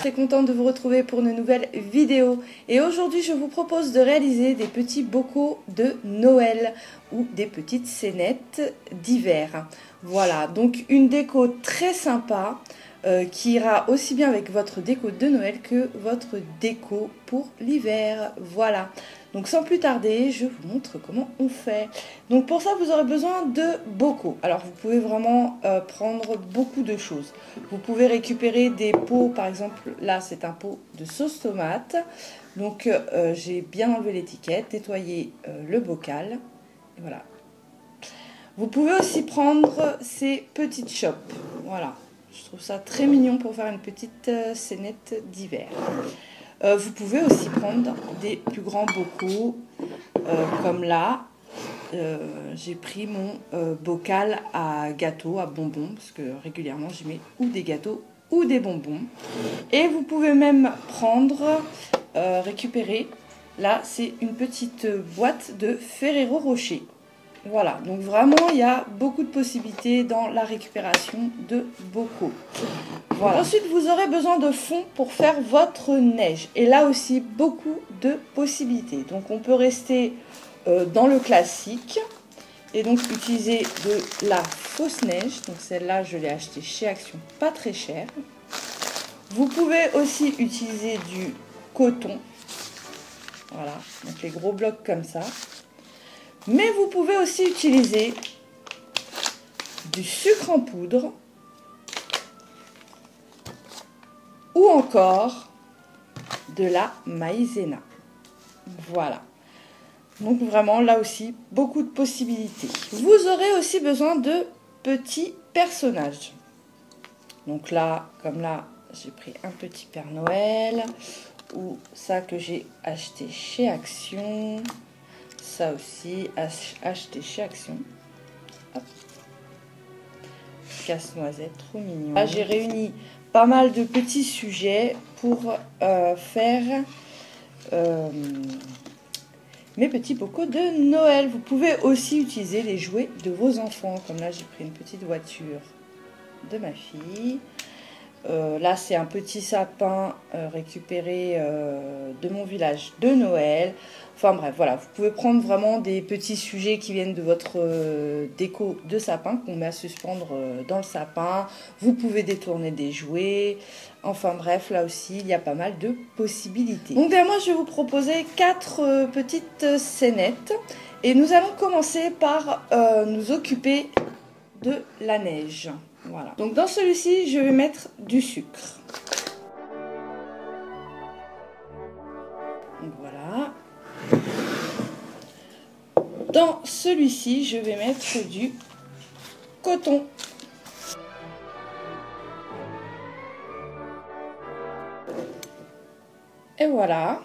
très contente de vous retrouver pour une nouvelle vidéo. Et aujourd'hui, je vous propose de réaliser des petits bocaux de Noël ou des petites scénettes d'hiver. Voilà, donc une déco très sympa qui ira aussi bien avec votre déco de Noël que votre déco pour l'hiver. Voilà. Donc sans plus tarder, je vous montre comment on fait. Donc pour ça, vous aurez besoin de bocaux. Alors vous pouvez vraiment prendre beaucoup de choses. Vous pouvez récupérer des pots, par exemple, là c'est un pot de sauce tomate. Donc j'ai bien enlevé l'étiquette, nettoyé le bocal. Et voilà. Vous pouvez aussi prendre ces petites chopes. Voilà. Je trouve ça très mignon pour faire une petite scénette d'hiver. Vous pouvez aussi prendre des plus grands bocaux, comme là. J'ai pris mon bocal à gâteaux, à bonbons, parce que régulièrement j'y mets ou des gâteaux ou des bonbons. Et vous pouvez même prendre, récupérer, là c'est une petite boîte de Ferrero Rocher. Voilà, donc vraiment il y a beaucoup de possibilités dans la récupération de bocaux. Voilà. Ensuite vous aurez besoin de fond pour faire votre neige. Et là aussi beaucoup de possibilités. Donc on peut rester dans le classique et donc utiliser de la fausse neige. Donc celle-là je l'ai achetée chez Action, pas très cher. Vous pouvez aussi utiliser du coton. Voilà, donc les gros blocs comme ça. Mais vous pouvez aussi utiliser du sucre en poudre ou encore de la maïzena. Voilà. Donc vraiment là aussi beaucoup de possibilités. Vous aurez aussi besoin de petits personnages. Donc là, comme là, j'ai pris un petit Père Noël ou ça que j'ai acheté chez Action. Ça aussi, acheté chez Action. Hop. Casse-noisette, trop mignon. Là, j'ai réuni pas mal de petits sujets pour faire mes petits bocaux de Noël. Vous pouvez aussi utiliser les jouets de vos enfants. Comme là, j'ai pris une petite voiture de ma fille. Là, c'est un petit sapin récupéré de mon village de Noël. Enfin bref, voilà, vous pouvez prendre vraiment des petits sujets qui viennent de votre déco de sapin qu'on met à suspendre dans le sapin. Vous pouvez détourner des jouets. Enfin bref, là aussi, il y a pas mal de possibilités. Donc moi, je vais vous proposer 4 petites scénettes. Et nous allons commencer par nous occuper de la neige. Voilà. Donc dans celui-ci, je vais mettre du sucre. Donc voilà. Dans celui-ci, je vais mettre du coton. Et voilà.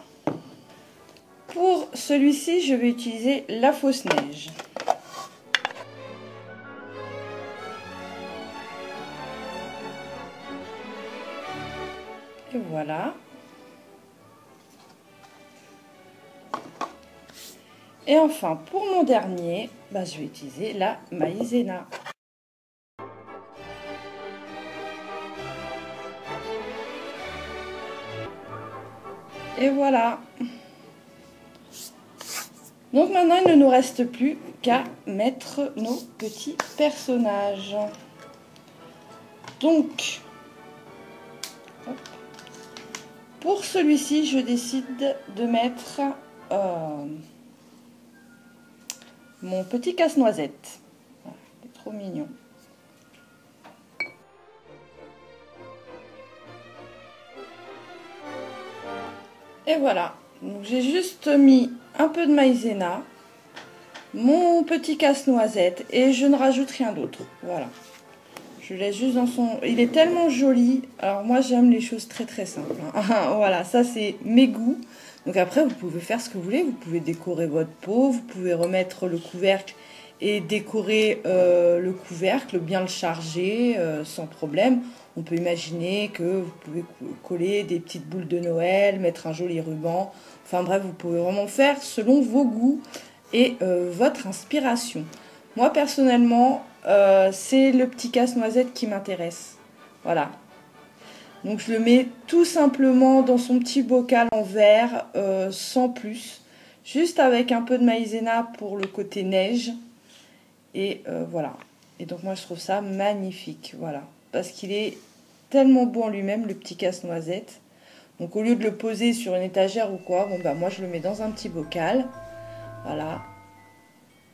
Pour celui-ci, je vais utiliser la fausse neige. Et voilà. Et enfin, pour mon dernier, je vais utiliser la maïzena. Et voilà. Donc maintenant, il ne nous reste plus qu'à mettre nos petits personnages. Donc, hop. Pour celui-ci, je décide de mettre mon petit casse-noisette. Voilà, il est trop mignon. Et voilà. Donc j'ai juste mis un peu de maïzena, mon petit casse-noisette et je ne rajoute rien d'autre. Voilà. Je laisse juste dans son... Il est tellement joli. Alors moi j'aime les choses très très simples. Voilà, ça c'est mes goûts. Donc après vous pouvez faire ce que vous voulez. Vous pouvez décorer votre pot. Vous pouvez remettre le couvercle et décorer le couvercle, bien le charger sans problème. On peut imaginer que vous pouvez coller des petites boules de Noël, mettre un joli ruban. Enfin bref, vous pouvez vraiment faire selon vos goûts et votre inspiration. Moi personnellement, c'est le petit casse-noisette qui m'intéresse. Voilà. Donc je le mets tout simplement dans son petit bocal en verre, sans plus. Juste avec un peu de maïzena pour le côté neige. Et voilà. Et donc moi je trouve ça magnifique. Voilà. Parce qu'il est tellement beau en lui-même, le petit casse-noisette. Donc au lieu de le poser sur une étagère ou quoi, bon bah moi je le mets dans un petit bocal. Voilà.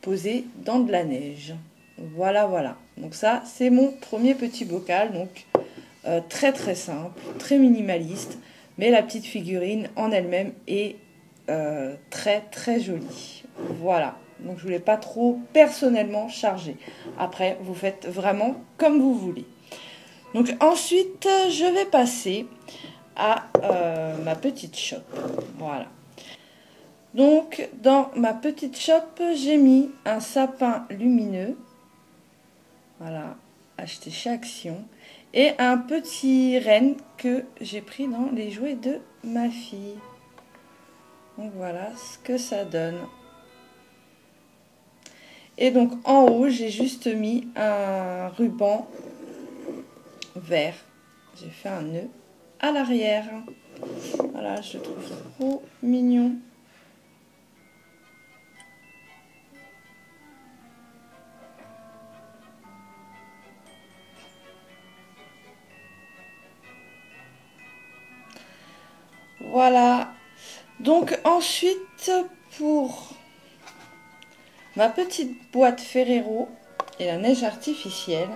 Posé dans de la neige. Voilà, voilà. Donc ça, c'est mon premier petit bocal. Donc très très simple, très minimaliste. Mais la petite figurine en elle-même est très très jolie. Voilà. Donc je ne voulais pas trop personnellement charger. Après, vous faites vraiment comme vous voulez. Donc ensuite, je vais passer à ma petite chope. Voilà. Donc dans ma petite chope, j'ai mis un sapin lumineux. Voilà, acheté chez Action. Et un petit renne que j'ai pris dans les jouets de ma fille. Donc voilà ce que ça donne. Et donc en haut, j'ai juste mis un ruban vert. J'ai fait un nœud à l'arrière. Voilà, je trouve trop mignon. Voilà. Donc ensuite, pour ma petite boîte Ferrero et la neige artificielle,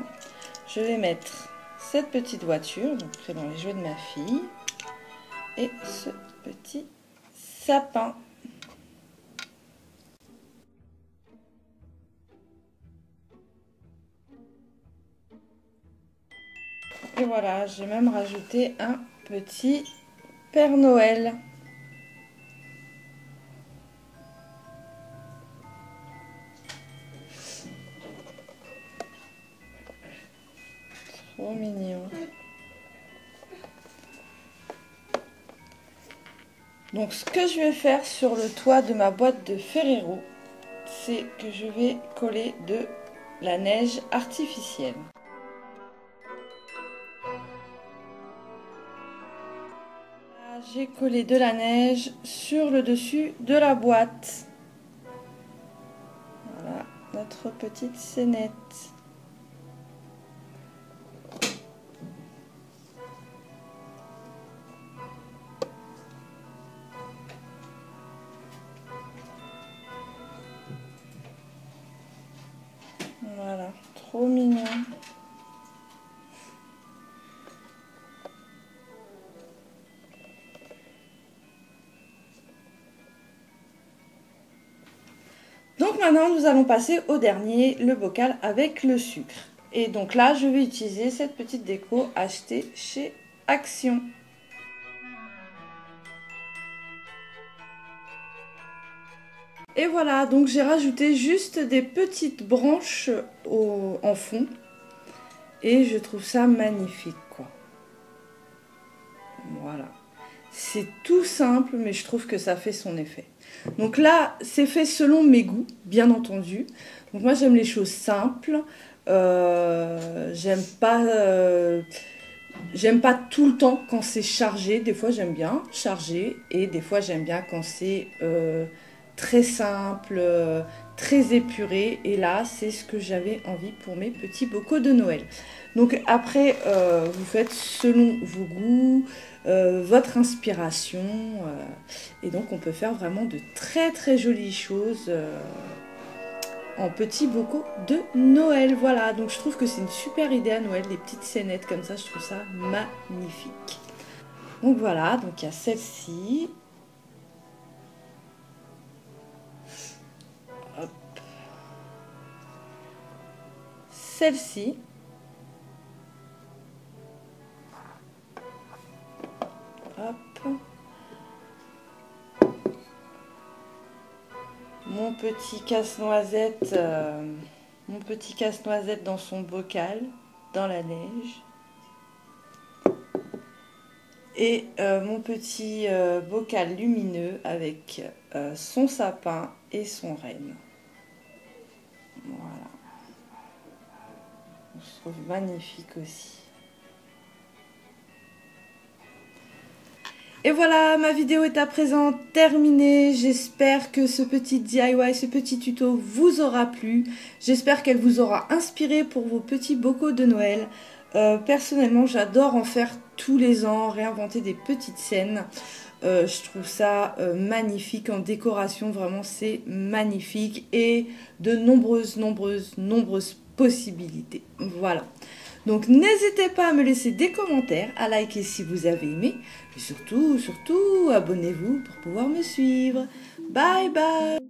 je vais mettre cette petite voiture, donc c'est dans les jouets de ma fille, et ce petit sapin. Et voilà, j'ai même rajouté un petit Père Noël. Trop mignon. Donc ce que je vais faire sur le toit de ma boîte de Ferrero, c'est que je vais coller de la neige artificielle. J'ai collé de la neige sur le dessus de la boîte. Voilà notre petite scénette. Voilà, trop mignon. Donc maintenant, nous allons passer au dernier, le bocal avec le sucre. Et donc là, je vais utiliser cette petite déco achetée chez Action. Et voilà, donc j'ai rajouté juste des petites branches en fond. Et je trouve ça magnifique, quoi. Voilà. C'est tout simple, mais je trouve que ça fait son effet. Donc là, c'est fait selon mes goûts, bien entendu. Donc moi, j'aime les choses simples. J'aime pas tout le temps quand c'est chargé. Des fois, j'aime bien chargé. Et des fois, j'aime bien quand c'est très simple, très épuré. Et là, c'est ce que j'avais envie pour mes petits bocaux de Noël. Donc après, vous faites selon vos goûts, votre inspiration. Et donc, on peut faire vraiment de très très jolies choses en petits bocaux de Noël. Voilà, donc je trouve que c'est une super idée à Noël, des petites scénettes comme ça, je trouve ça magnifique. Donc voilà, donc il y a celle-ci. Hop. Celle-ci. Hop. Mon petit casse-noisette, dans son bocal, dans la neige. Et mon petit bocal lumineux avec son sapin et son renne. Voilà. Je trouve magnifique aussi. Et voilà, ma vidéo est à présent terminée. J'espère que ce petit DIY, ce petit tuto vous aura plu. J'espère qu'elle vous aura inspiré pour vos petits bocaux de Noël. Personnellement, j'adore en faire tous les ans, réinventer des petites scènes. Je trouve ça magnifique en décoration, vraiment c'est magnifique et de nombreuses possibilités. Voilà. Donc n'hésitez pas à me laisser des commentaires, à liker si vous avez aimé, et surtout, abonnez-vous pour pouvoir me suivre. Bye bye!